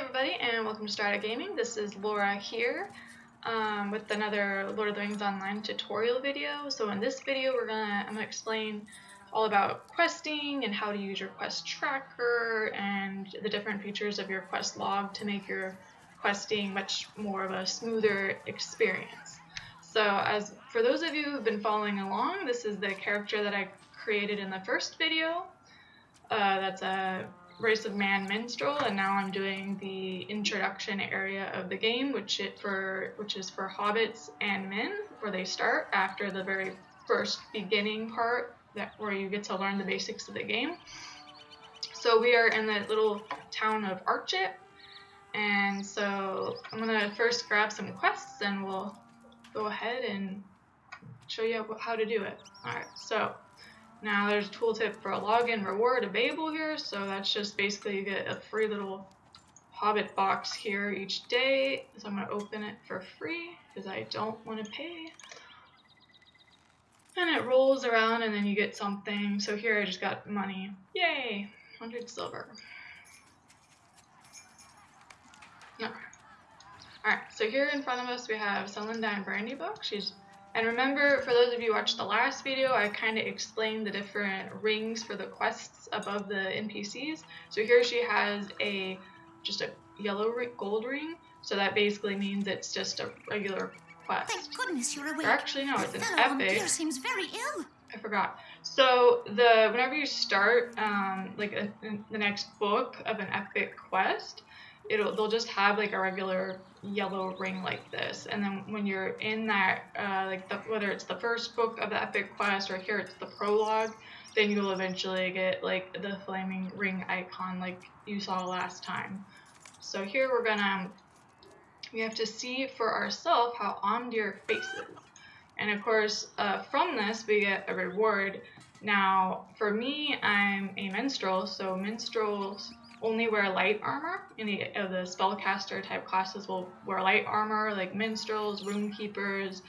everybody, and welcome to Strata Gaming. This is Laura here with another Lord of the Rings Online tutorial video. So in this video, I'm gonna explain all about questing and how to use your quest tracker and the different features of your quest log to make your questing much more of a smoother experience. So as for those of you who've been following along, this is the character that I created in the first video. That's a race of man minstrel, and now I'm doing the introduction area of the game, which is for hobbits and men, where they start after the very first beginning part where you get to learn the basics of the game. So we are in the little town of Archet, and so I'm gonna first grab some quests and we'll go ahead and show you how to do it. Alright, so now there's a tooltip for a login reward available here, so that's just basically you get a free little hobbit box here each day. So I'm going to open it for free because I don't want to pay. And it rolls around and then you get something. So here I just got money. Yay! 100 silver. Alright, so here in front of us we have Celandine Brandy book. And remember, for those of you who watched the last video, I kind of explained the different rings for the quests above the NPCs. So here she has just a yellow gold ring. So that basically means it's just a regular quest. Thank goodness you're awake. Or actually, no, it's an fellow epic. Vampire seems very ill. I forgot. So whenever you start the next book of an epic quest, they'll just have like a regular yellow ring like this, and then when you're in that whether it's the first book of the epic quest or here it's the prologue, then you'll eventually get like the flaming ring icon like you saw last time. So here we have to see for ourselves how Omdir faces, and of course from this we get a reward. Now for me, I'm a minstrel, so minstrels only wear light armor. Any of the spellcaster type classes will wear light armor, like minstrels, rune keepers,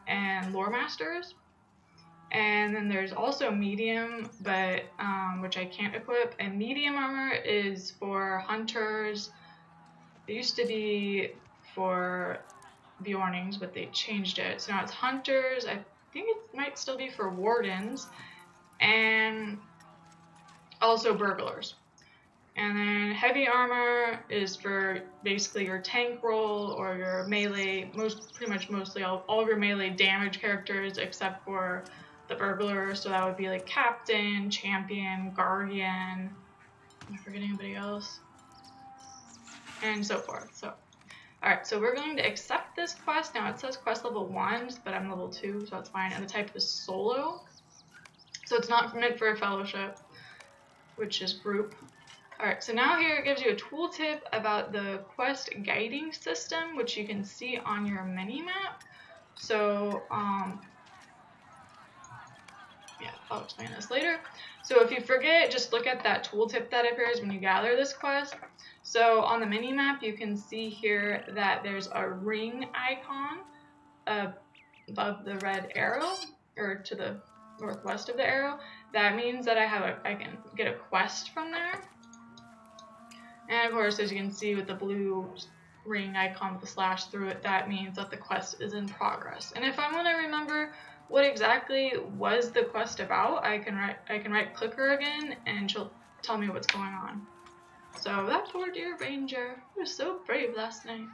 and lore masters. And then there's also medium, but which I can't equip. And medium armor is for hunters. It used to be for Bjornings, but they changed it. So now it's hunters. I think it might still be for wardens, and also burglars. And then heavy armor is for basically your tank role or your melee, mostly all of your melee damage characters except for the burglar. So that would be like captain, champion, guardian. Am I forgetting anybody else? And so forth. So, alright, so we're going to accept this quest. Now it says quest level 1, but I'm level 2, so that's fine. And the type is solo. So it's not meant for a fellowship, which is group. Alright, so now here it gives you a tooltip about the quest guiding system, which you can see on your mini-map. So, yeah, I'll explain this later. So if you forget, just look at that tooltip that appears when you gather this quest. So on the mini-map, you can see here that there's a ring icon above the red arrow, or to the northwest of the arrow. That means that I can get a quest from there. And of course, as you can see with the blue ring icon with the slash through it, that means that the quest is in progress. And if I want to remember what exactly was the quest about, I can right click her again and she'll tell me what's going on. So that poor dear ranger was so brave last night.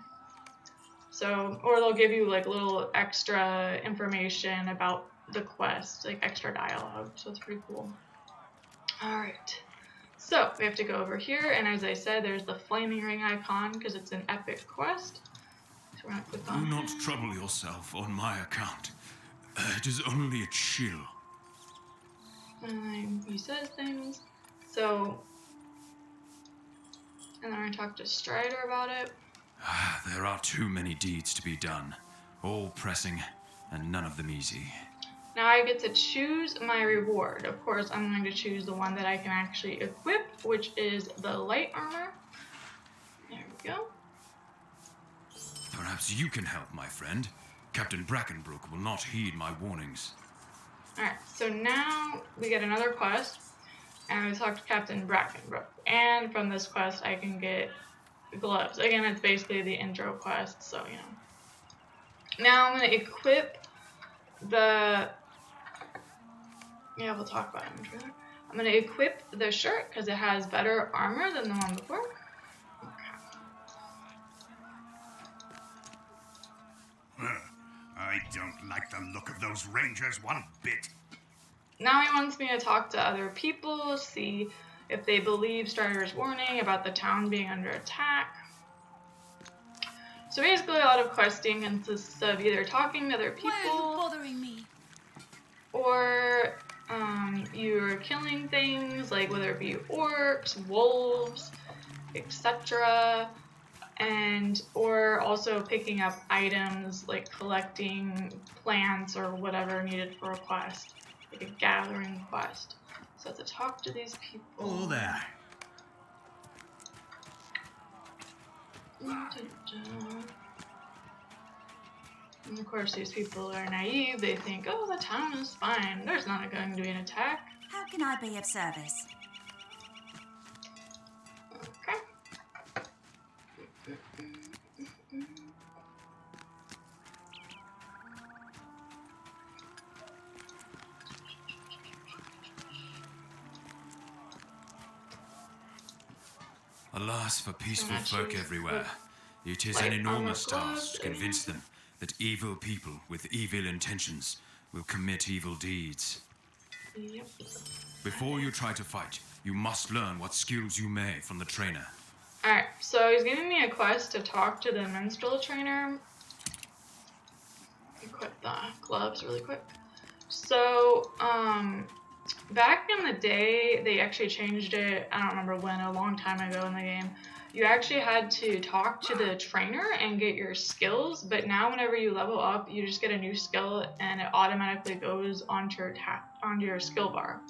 So, or they'll give you like little extra information about the quest, like extra dialogue. So it's pretty cool. Alright. So we have to go over here, and as I said, there's the flaming ring icon because it's an epic quest. So we're gonna click on. Do not trouble yourself on my account. It is only a chill. And he says things. So, and then we're gonna talk to Strider about it. There are too many deeds to be done, all pressing, and none of them easy. Now I get to choose my reward. Of course, I'm going to choose the one that I can actually equip, which is the light armor. There we go. Perhaps you can help, my friend. Captain Brackenbrook will not heed my warnings. Alright, so now we get another quest, and we talk to Captain Brackenbrook. And from this quest, I can get gloves. Again, it's basically the intro quest, so you know. Now I'm gonna equip the. Yeah, we'll talk about it in the trailer. I'm gonna equip the shirt because it has better armor than the one before. I don't like the look of those rangers one bit. Now he wants me to talk to other people, see if they believe Strider's warning about the town being under attack. So basically a lot of questing consists of either talking to other people. Why are you bothering me? Or you're killing things, like whether it be orcs, wolves, etc. Or also picking up items, like collecting plants or whatever needed for a quest, like a gathering quest. So I have to talk to these people. Oh, there. And of course, these people are naive. They think, oh, the town is fine. There's not going to be an attack. How can I be of service? Okay. Alas for peaceful And folk actually, everywhere. It is light an enormous armor task gloves to convince them that evil people with evil intentions will commit evil deeds. Yep. Before you try to fight, you must learn what skills you may from the trainer. Alright, so he's giving me a quest to talk to the minstrel trainer. Equip the gloves really quick. So, back in the day, they actually changed it, I don't remember when, a long time ago in the game. You actually had to talk to the trainer and get your skills, but now whenever you level up, you just get a new skill and it automatically goes onto your skill bar.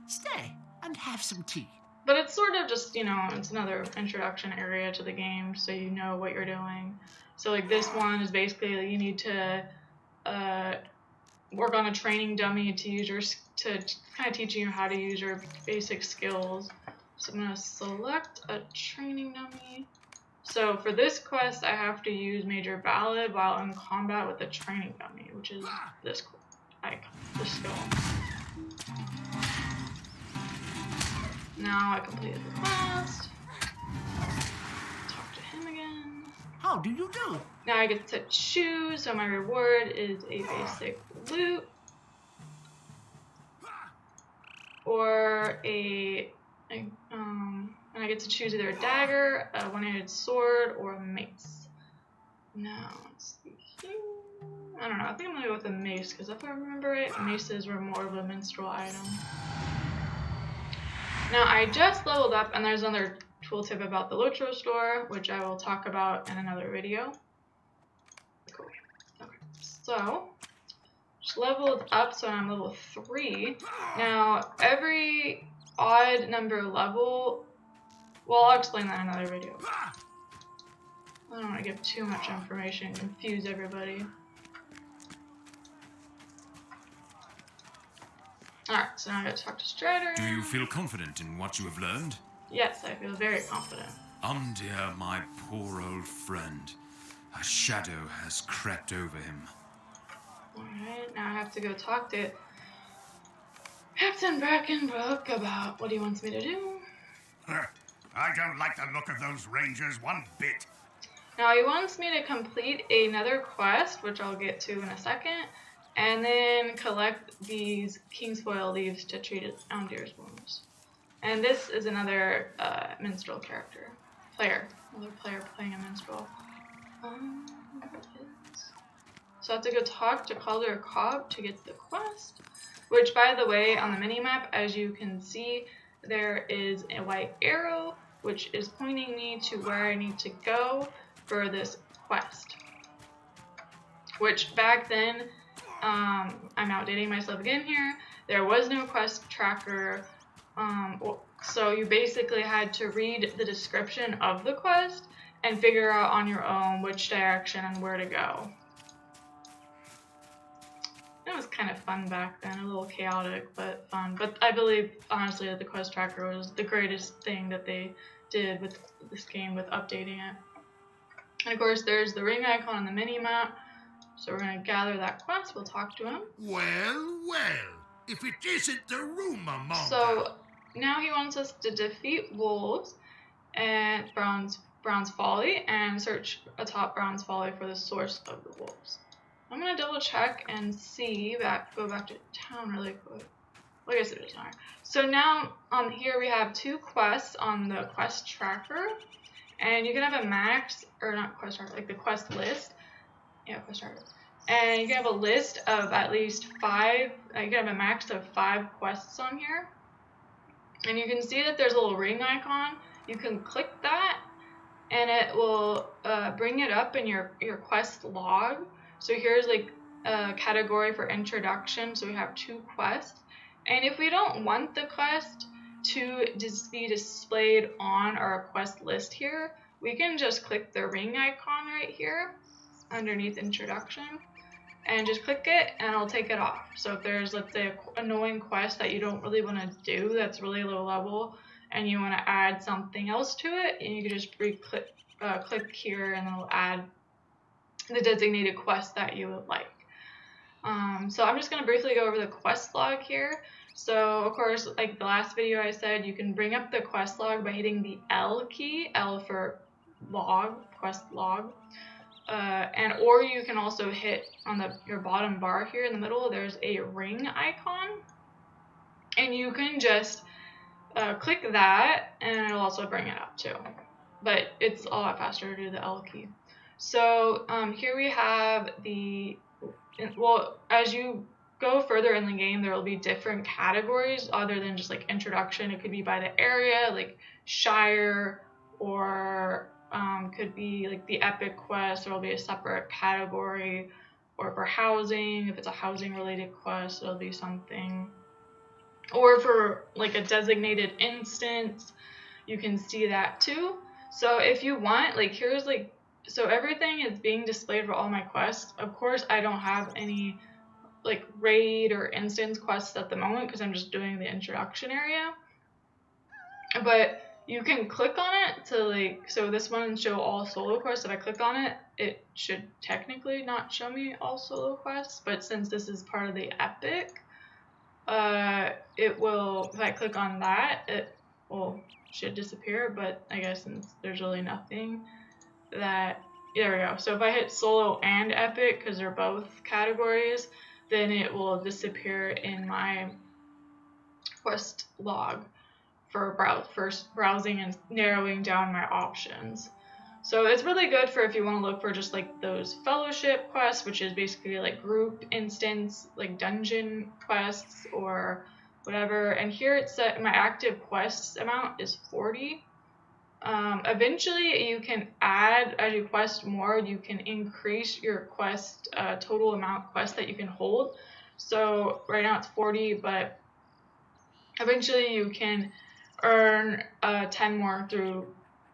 Stay and have some tea. But it's sort of just, you know, it's another introduction area to the game, so you know what you're doing. So like this one is basically you need to work on a training dummy to use to kind of teaching you how to use your basic skills. So I'm gonna select a training dummy. So for this quest, I have to use Major Ballad while in combat with the training dummy, which is this icon, this skill. Now I completed the quest. Talk to him again. How do you do? Now I get to choose, so my reward is a basic loot. Or and I get to choose either a dagger, a one-handed sword, or a mace. Now, let's see here. I don't know, I think I'm gonna go with a mace, because if I remember right, maces were more of a minstrel item. Now, I just leveled up, and there's another tooltip about the LOTRO store, which I will talk about in another video. Cool. Okay, so, just leveled up, so I'm level 3. Now, every odd number level, well, I'll explain that in another video. I don't want to give too much information and confuse everybody. Alright, so now I gotta talk to Strider. Do you feel confident in what you have learned? Yes, I feel very confident. Dear, my poor old friend. A shadow has crept over him. Alright, now I have to go talk to Captain Brackenbrook about what he wants me to do. I don't like the look of those rangers one bit. Now he wants me to complete another quest, which I'll get to in a second, and then collect these Kingsfoil leaves to treat Deer's wounds. And this is another minstrel character. Another player playing a minstrel. So I have to go talk to Calder Cobb to get the quest. Which, by the way, on the minimap, as you can see, there is a white arrow, which is pointing me to where I need to go for this quest. Which, back then, I'm outdating myself again here, there was no quest tracker, so you basically had to read the description of the quest and figure out on your own which direction and where to go. It was kind of fun back then, a little chaotic, but fun. But I believe, honestly, that the quest tracker was the greatest thing that they did with this game with updating it. And of course, there's the ring icon on the mini map. So we're gonna gather that quest. We'll talk to him. Well, well, if it isn't the rumor monger. So now he wants us to defeat wolves and Brown's Folly and search atop Brown's Folly for the source of the wolves. I'm gonna double check and see go back to town really quick. Well, I guess it doesn't matter. So now on here we have 2 quests on the quest tracker, and you can have a max, or not quest tracker, like the quest list. Yeah, quest tracker. And you can have a list of at least 5, you can have a max of 5 quests on here. And you can see that there's a little ring icon. You can click that and it will bring it up in your quest log. So here's like a category for introduction. So we have 2 quests. And if we don't want the quest to just be displayed on our quest list here, we can just click the ring icon right here underneath introduction and just click it and it'll take it off. So if there's, let's say, an annoying quest that you don't really want to do that's really low level and you want to add something else to it, and you can just click here and it'll add the designated quest that you would like. So I'm just going to briefly go over the quest log here. So of course, like the last video I said, you can bring up the quest log by hitting the L key, L for log, quest log. Or you can also hit on your bottom bar here in the middle, there's a ring icon, and you can just click that and it'll also bring it up too, but it's a lot faster to do the L key. So here we have as you go further in the game, there will be different categories other than just like introduction. It could be by the area, like Shire, or could be like the epic quest. There will be a separate category, or for housing, if it's a housing related quest, it'll be something, or for like a designated instance, you can see that too. So if you want, like here's like, so everything is being displayed for all my quests. Of course, I don't have any like raid or instance quests at the moment because I'm just doing the introduction area, but you can click on it to like, so this one show all solo quests. If I click on it, it should technically not show me all solo quests, but since this is part of the epic, it will, if I click on that, it should disappear, but I guess since there's really nothing that, there we go. So if I hit solo and epic, because they're both categories, then it will disappear in my quest log for browsing and narrowing down my options. So it's really good for if you want to look for just like those fellowship quests, which is basically like group instance, like dungeon quests or whatever. And here it's set, my active quests amount is 40. Eventually you can add, as you quest more, you can increase your quest total amount of quests that you can hold. So right now it's 40, but eventually you can earn 10 more through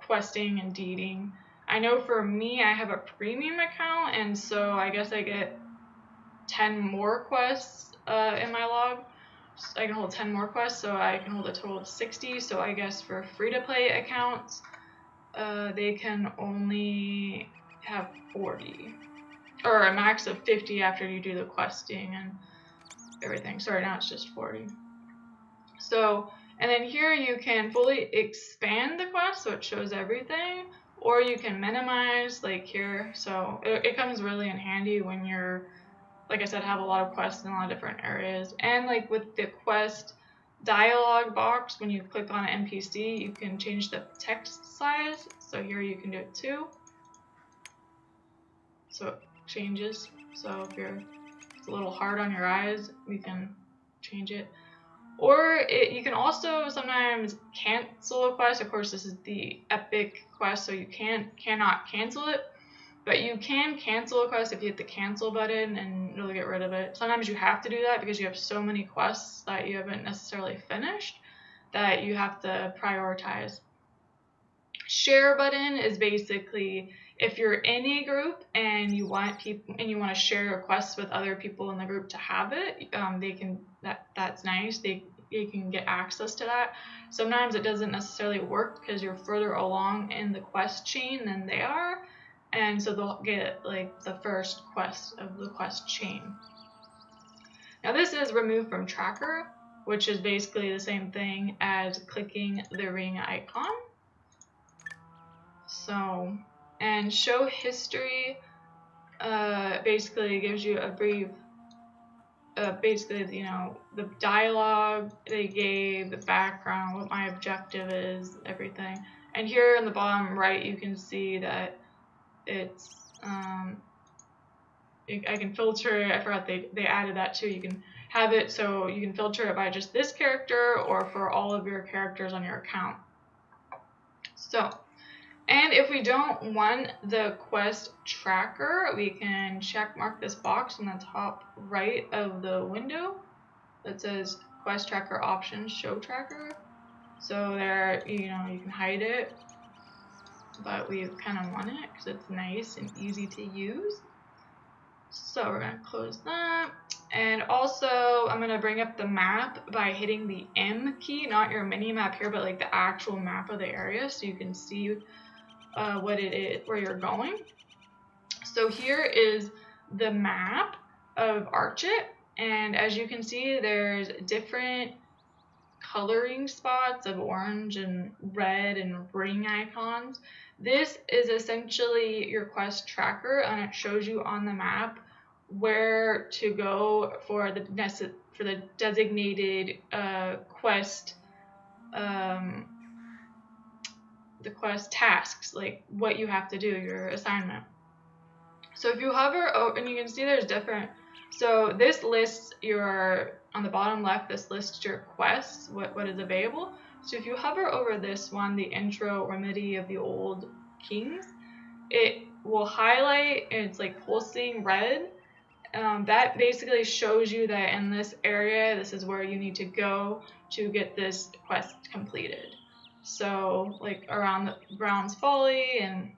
questing and deeding. I know for me, I have a premium account, and so I guess I get 10 more quests in my log. So I can hold 10 more quests, so I can hold a total of 60. So I guess for free-to-play accounts, they can only have 40, or a max of 50 after you do the questing and everything. So right now it's just 40. So, and then here you can fully expand the quest, so it shows everything, or you can minimize, like here. So it comes really in handy when you're, like I said, have a lot of quests in a lot of different areas. And like with the quest dialog box, when you click on an NPC, you can change the text size. So here you can do it too. So it changes. So if it's a little hard on your eyes, we can change it. Or you can also sometimes cancel a quest. Of course, this is the epic quest, so you cannot cancel it. But you can cancel a quest if you hit the cancel button and it'll get rid of it. Sometimes you have to do that because you have so many quests that you haven't necessarily finished that you have to prioritize. Share button is basically if you're in a group and you want to share your quests with other people in the group to have it, they can. That's nice. you can get access to that. Sometimes it doesn't necessarily work because you're further along in the quest chain than they are, and so they'll get like the first quest of the quest chain. Now this is remove from tracker, which is basically the same thing as clicking the ring icon. So, and show history basically gives you a brief, basically, you know, the dialogue they gave, the background, what my objective is, everything. And here in the bottom right, you can see that it's, I can filter it. I forgot they added that too. You can have it so you can filter it by just this character or for all of your characters on your account. So, and if we don't want the quest tracker, we can check mark this box in the top right of the window that says quest tracker options, show tracker. So there, you know, you can hide it, but we kind of want it because it's nice and easy to use. So we're going to close that. And also, I'm going to bring up the map by hitting the M key, not your mini map here, but like the actual map of the area, so you can see what it is, where you're going. So here is the map of Archet, and as you can see, there's different coloring spots of orange and red and ring icons. This is essentially your quest tracker, and it shows you on the map where to go for the designated quest the quest tasks, like what you have to do, your assignment. So if you hover, and you can see there's different, so this lists your, on the bottom left, this lists your quests, what is available. So if you hover over this one, the intro remedy of the old kings, it will highlight, and it's like pulsing red. That basically shows you that in this area, this is where you need to go to get this quest completed. So like around the Brown's Folly, and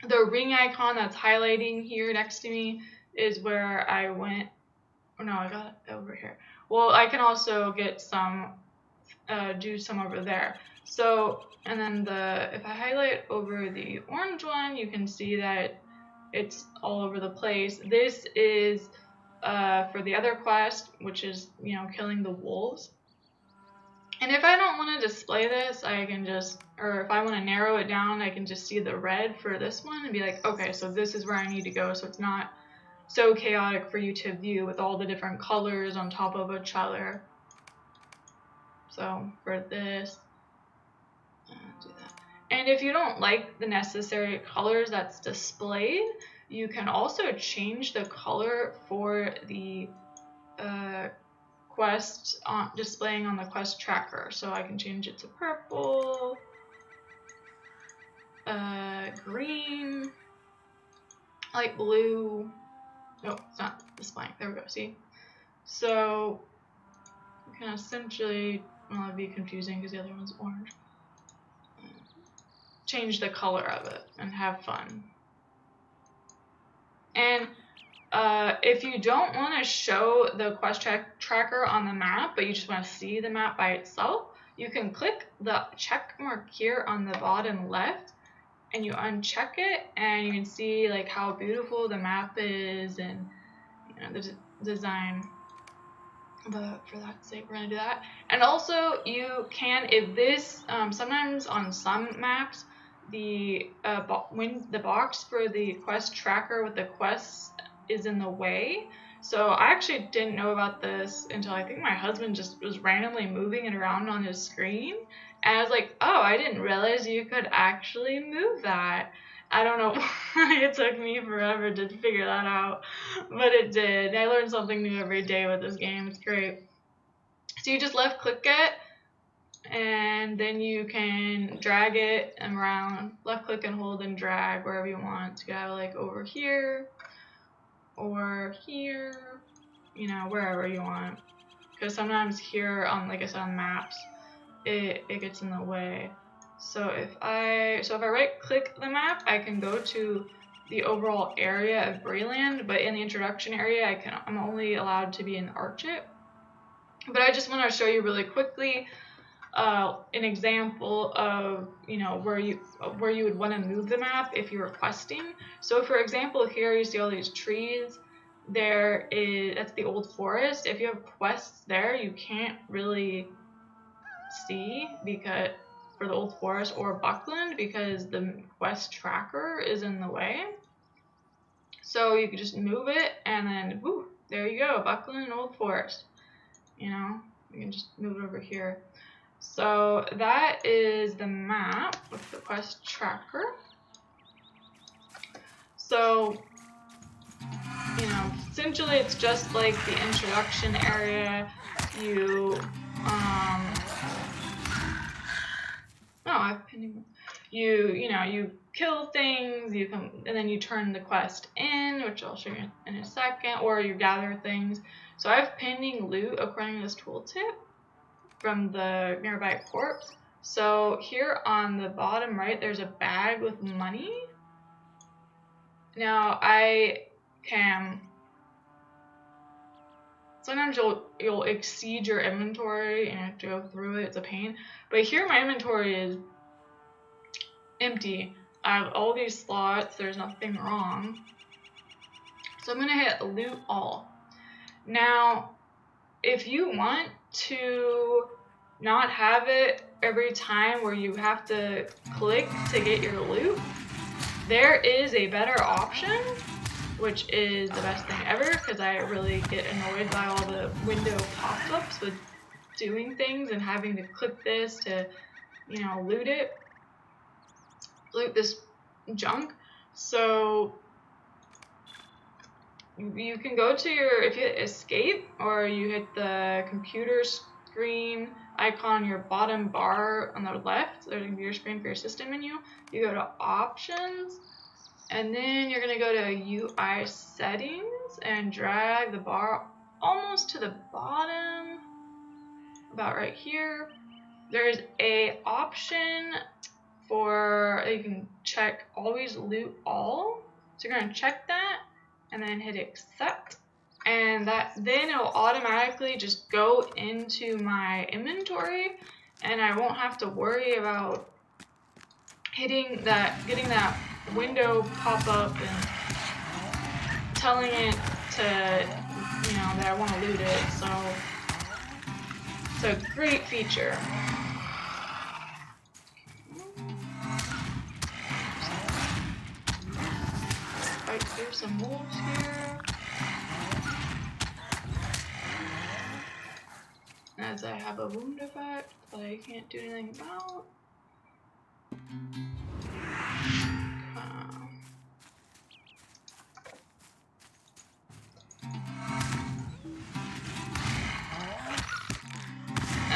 the ring icon that's highlighting here next to me is where I went. Oh no, I got it over here. Well, I can also get some, do some over there. So, and then if I highlight over the orange one, you can see that it's all over the place. This is for the other quest, which is, you know, killing the wolves. And if I don't want to display this, I can just, or if I want to narrow it down, I can just see the red for this one and be like, okay, so this is where I need to go. So it's not so chaotic for you to view with all the different colors on top of each other. So for this, do that. And if you don't like the necessary colors that's displayed, you can also change the color for the quest displaying on the quest tracker. So I can change it to purple, green, light blue. No, it's not displaying. There we go. See? So you can essentially, well, it'd be confusing because the other one's orange. Change the color of it and have fun. And if you don't want to show the quest tracker on the map, but you just want to see the map by itself, you can click the check mark here on the bottom left, and you uncheck it, and you can see like how beautiful the map is, and you know, the design. But for that sake, we're gonna do that. And also, you can, if this, sometimes on some maps, when the box for the quest tracker with the quests is in the way. So I actually didn't know about this until I think my husband just was randomly moving it around on his screen. And I was like, oh, I didn't realize you could actually move that. I don't know why it took me forever to figure that out, but it did. I learn something new every day with this game. It's great. So you just left click it, and then you can drag it around, left click and hold and drag wherever you want. So you have like over here or here, you know, wherever you want. Because sometimes here on, like I said, on maps, it gets in the way. So if I right click the map, I can go to the overall area of Breland, but in the introduction area, I'm only allowed to be in Archet. But I just want to show you really quickly an example of, you know, where you would want to move the map if you were questing. So for example, here you see all these trees. That's the old forest. If you have quests there, you can't really see because for the old forest or Buckland because the quest tracker is in the way. So you can just move it and then whoo, there you go, Buckland and Old Forest. You know, you can just move it over here. So that is the map with the quest tracker. So, you know, essentially it's just like the introduction area. You, you know, you kill things, you come, and then you turn the quest in, which I'll show you in a second, or you gather things. So I have pending loot according to this tooltip from the nearby corpse. So here on the bottom right, there's a bag with money. Now sometimes you'll exceed your inventory and you have to go through it. It's a pain. But here my inventory is empty. I have all these slots. There's nothing wrong. So I'm gonna hit loot all. Now, if you want to not have it every time where you have to click to get your loot, there is a better option, which is the best thing ever because I really get annoyed by all the window pop-ups with doing things and having to click this to, you know, loot this junk. So you can go to if you hit escape or you hit the computer screen icon on your bottom bar on the left, there's a computer screen for your system menu. You go to options and then you're gonna go to UI settings and drag the bar almost to the bottom, about right here. There's a option for you can check always loot all. So you're gonna check that and then hit accept, and then it'll automatically just go into my inventory and I won't have to worry about getting that window pop up and telling it to, you know, that I want to loot it. So it's a great feature. Fight through some wolves here. As I have a wound effect that I can't do anything about.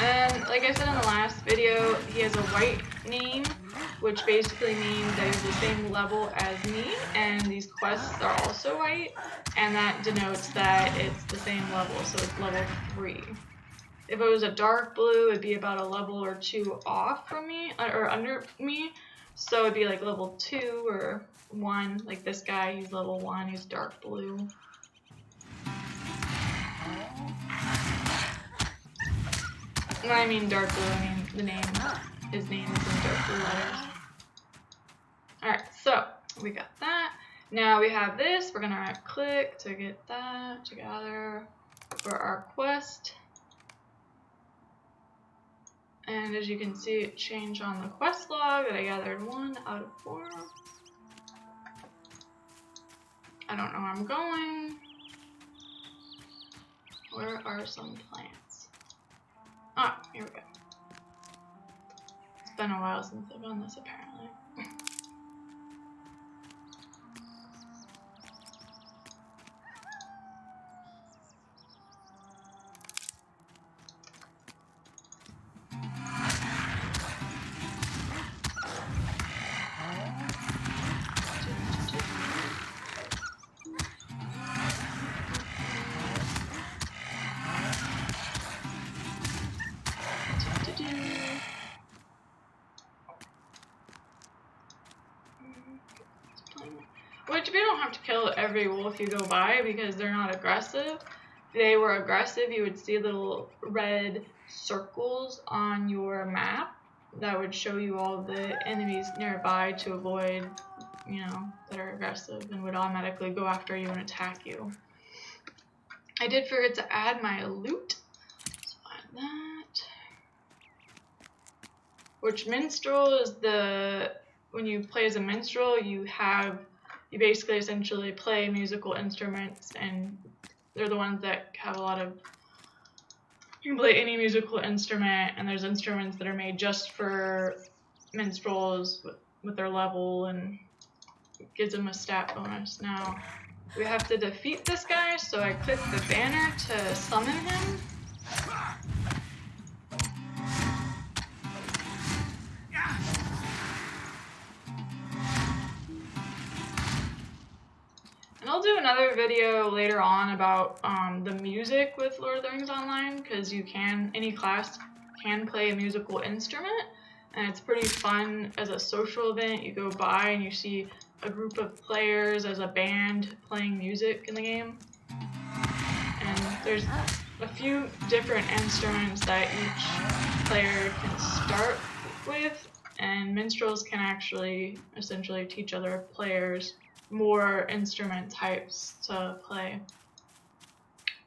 And like I said in the last video, he has a white name, which basically means that he's the same level as me, and these quests are also white, and that denotes that it's the same level, so it's level 3. If it was a dark blue, it'd be about a level or 2 off from me, or under me, so it'd be like level 2 or 1, like this guy, he's level 1, he's dark blue. When I mean dark blue, I mean the name. His name is in dark blue letters. Alright, so we got that. Now we have this. We're going to right click to get that together for our quest. And as you can see, it changed on the quest log that I gathered 1 out of 4. I don't know where I'm going. Where are some plants? Ah, here we go. It's been a while since I've done this, apparently. Which we don't have to kill every wolf you go by because they're not aggressive. they were aggressive, you would see little red circles on your map that would show you all the enemies nearby to avoid, you know, that are aggressive and would automatically go after you and attack you. I did forget to add my loot. Let's add that. Which minstrel is when you play as a minstrel, you basically essentially play musical instruments, and they're the ones that have a lot of, you can play any musical instrument, and there's instruments that are made just for minstrels with their level, and it gives them a stat bonus. Now, we have to defeat this guy, so I click the banner to summon him. And I'll do another video later on about the music with Lord of the Rings Online, because any class can play a musical instrument, and it's pretty fun as a social event. You go by and you see a group of players as a band playing music in the game, and there's a few different instruments that each player can start with, and minstrels can actually essentially teach other players more instrument types to play.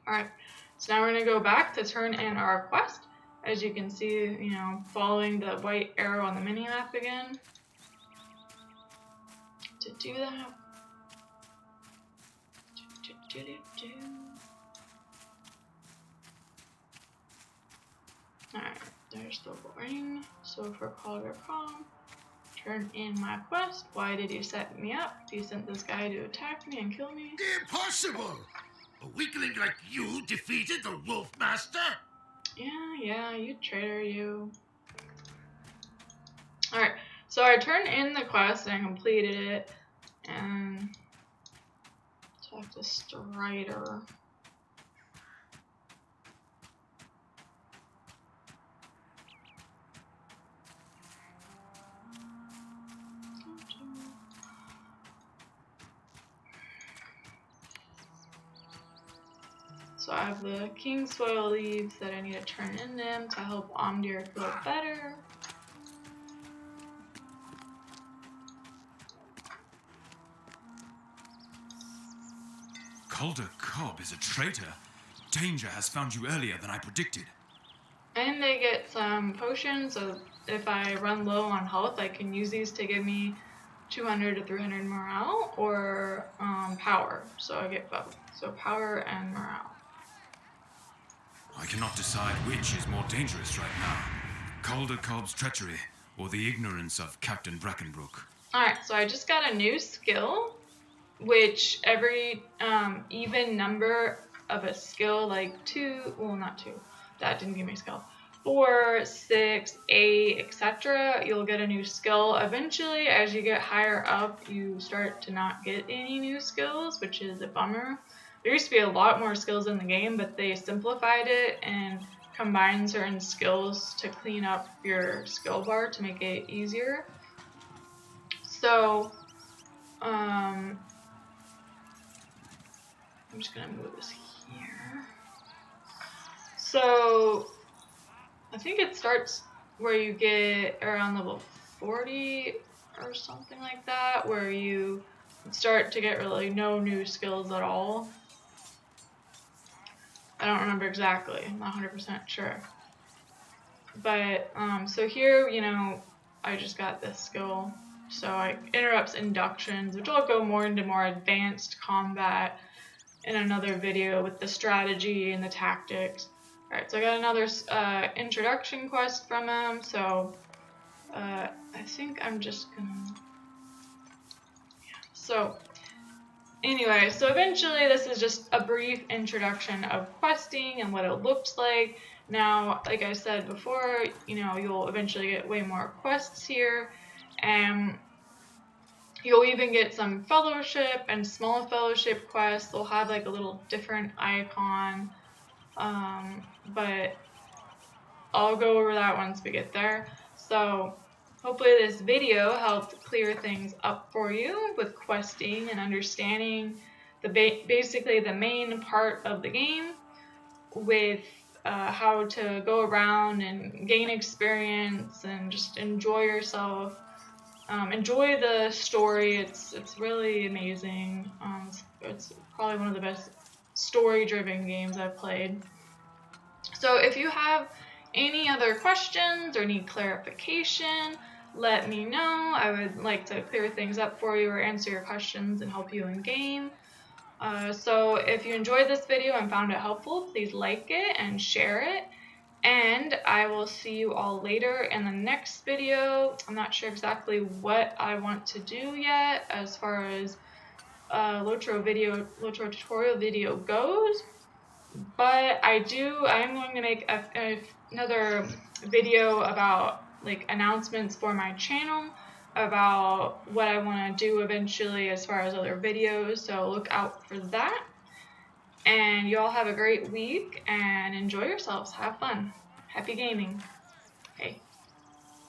Alright, so now we're going to go back to turn in our quest. As you can see, you know, following the white arrow on the mini-map again. To do that. Alright, there's the ring. So for Calder.com, turn in my quest. Why did you set me up? You sent this guy to attack me and kill me? Impossible! A weakling like you defeated the Wolf Master? Yeah, you traitor, you. Alright, so I turned in the quest and I completed it, and talk to Strider. So I have the King Soil leaves that I need to turn in them to help Omdir feel better. Calder Cobb is a traitor. Danger has found you earlier than I predicted. And they get some potions, so if I run low on health, I can use these to give me 200 to 300 morale, or power, so I get both. So power and morale. I cannot decide which is more dangerous right now. Calder Cobb's treachery, or the ignorance of Captain Brackenbrook. Alright, so I just got a new skill, which every even number of a skill, like not 2, that didn't give me a skill, 4, 6, 8, etc., you'll get a new skill. Eventually, as you get higher up, you start to not get any new skills, which is a bummer. There used to be a lot more skills in the game, but they simplified it and combined certain skills to clean up your skill bar to make it easier. So, I'm just gonna move this here. So, I think it starts where you get around level 40 or something like that, where you start to get really no new skills at all. I don't remember exactly, I'm not 100% sure. But, so here, you know, I just got this skill. So it interrupts inductions, which I'll go more into more advanced combat in another video with the strategy and the tactics. Alright, so I got another introduction quest from him, so I think I'm just gonna... Yeah. So, anyway, so eventually this is just a brief introduction of questing and what it looks like. Now, like I said before, you know, you'll eventually get way more quests here, and you'll even get some fellowship and small fellowship quests. They'll have like a little different icon, but I'll go over that once we get there. So hopefully this video helped clear things up for you with questing and understanding basically the main part of the game. with how to go around and gain experience and just enjoy yourself. Enjoy the story. It's really amazing. It's probably one of the best story-driven games I've played. So if you have any other questions or need clarification, let me know. I would like to clear things up for you or answer your questions and help you in game. So if you enjoyed this video and found it helpful, please like it and share it. And I will see you all later in the next video. I'm not sure exactly what I want to do yet as far as LOTRO tutorial video goes. But I am going to make another video about like announcements for my channel, about what I want to do eventually as far as other videos, so look out for that. And you all have a great week and enjoy yourselves. Have fun. Happy gaming.